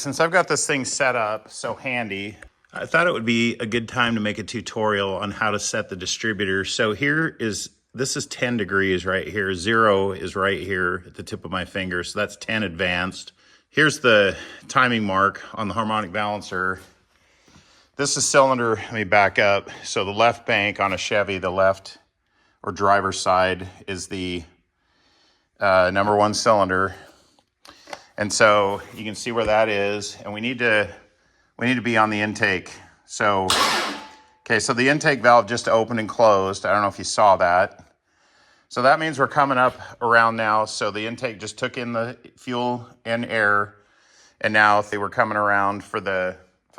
Since I've got this thing set up so handy, I thought it would be a good time to make a tutorial on how to set the distributor. So this is 10 degrees right here. 0 is right here at the tip of my finger. So that's 10 advanced. Here's the timing mark on the harmonic balancer. This is cylinder, let me back up. So the left bank on a Chevy, the left or driver's side is the number 1 cylinder. And so you can see where that is, and we need to be on the intake. So, okay, so the intake valve just opened and closed. I don't know if you saw that. So that means we're coming up around now. So the intake just took in the fuel and air, and now if they were coming around for the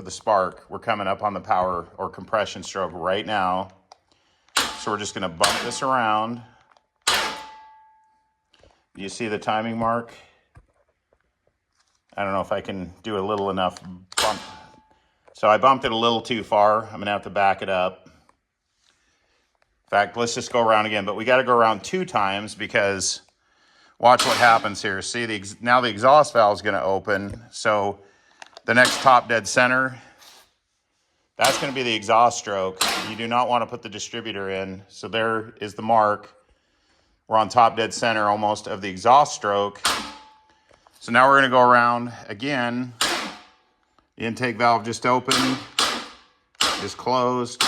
spark, we're coming up on the power or compression stroke right now. So we're just gonna bump this around. You see the timing mark? I don't know if I can do a little enough bump. So I bumped it a little too far. I'm gonna have to back it up. In fact, let's just go around again, but we gotta go around 2 times because watch what happens here. See, now the exhaust valve is gonna open. So the next top dead center, that's gonna be the exhaust stroke. You do not wanna put the distributor in. So there is the mark. We're on top dead center almost of the exhaust stroke. So now we're gonna go around again. The intake valve just opened, just closed.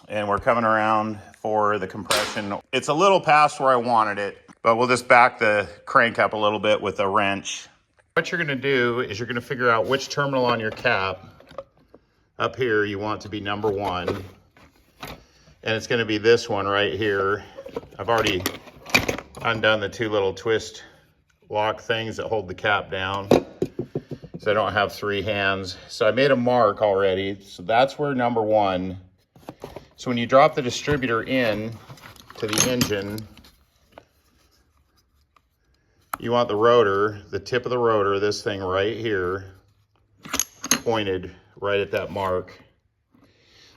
And we're coming around for the compression. It's a little past where I wanted it, but we'll just back the crank up a little bit with a wrench. What you're gonna do is you're gonna figure out which terminal on your cap up here you want to be number 1. And it's gonna be this one right here. I've already undone the 2 little twist lock things that hold the cap down, so I don't have 3 hands. So I made a mark already. So that's where number 1. So when you drop the distributor in to the engine, you want the rotor, the tip of the rotor, this thing right here, pointed right at that mark.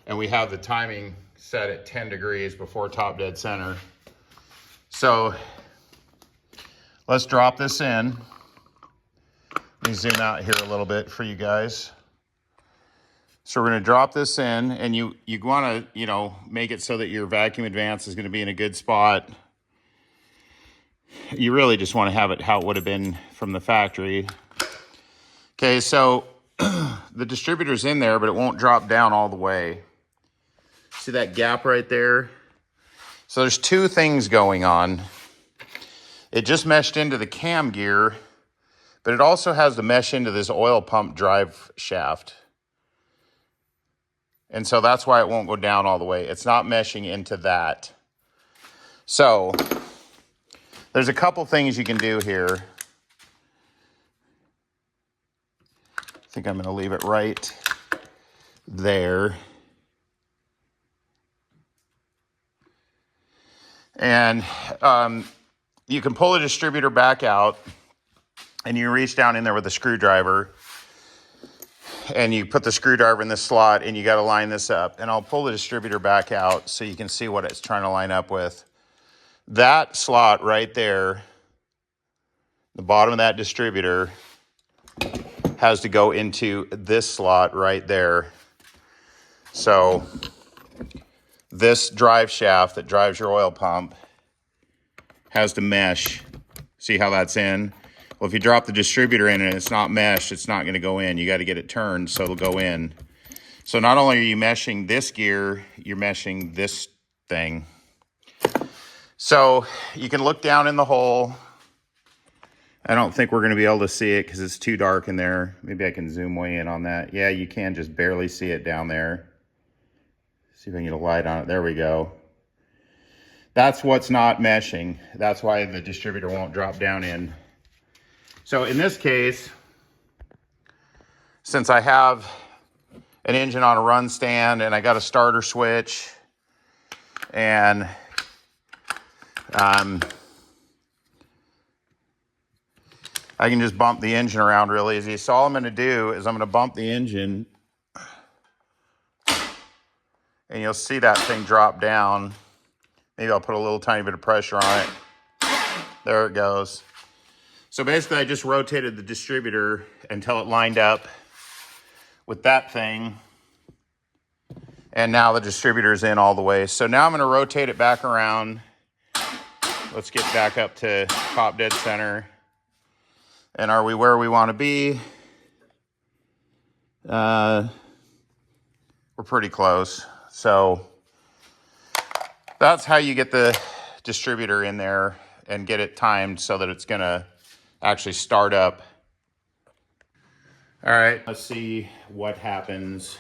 And we have the timing set at 10 degrees before top dead center. So let's drop this in. Let me zoom out here a little bit for you guys. So we're gonna drop this in, and you wanna, make it so that your vacuum advance is gonna be in a good spot. You really just wanna have it how it would have been from the factory. Okay, so the distributor's in there, but it won't drop down all the way. See that gap right there? So there's 2 things going on. It just meshed into the cam gear, but it also has to mesh into this oil pump drive shaft. And so that's why it won't go down all the way. It's not meshing into that. So there's a couple things you can do here. I think I'm gonna leave it right there. And you can pull the distributor back out, and you reach down in there with a screwdriver, and you put the screwdriver in this slot, and you got to line this up. And I'll pull the distributor back out so you can see what it's trying to line up with. That slot right there, the bottom of that distributor, has to go into this slot right there. So this drive shaft that drives your oil pump has to mesh. See how that's in? Well, if you drop the distributor in and it's not meshed, it's not gonna go in. You gotta get it turned so it'll go in. So not only are you meshing this gear, you're meshing this thing. So you can look down in the hole. I don't think we're gonna be able to see it because it's too dark in there. Maybe I can zoom way in on that. Yeah, you can just barely see it down there. See if I can get a light on it. There we go. That's what's not meshing. That's why the distributor won't drop down in. So in this case, since I have an engine on a run stand and I got a starter switch, and I can just bump the engine around really easy. So all I'm gonna do is I'm gonna bump the engine, and you'll see that thing drop down. Maybe I'll put a little tiny bit of pressure on it. There it goes. So basically I just rotated the distributor until it lined up with that thing. And now the distributor's in all the way. So now I'm gonna rotate it back around. Let's get back up to top dead center. And are we where we wanna be? We're pretty close. So that's how you get the distributor in there and get it timed so that it's gonna actually start up. All right, let's see what happens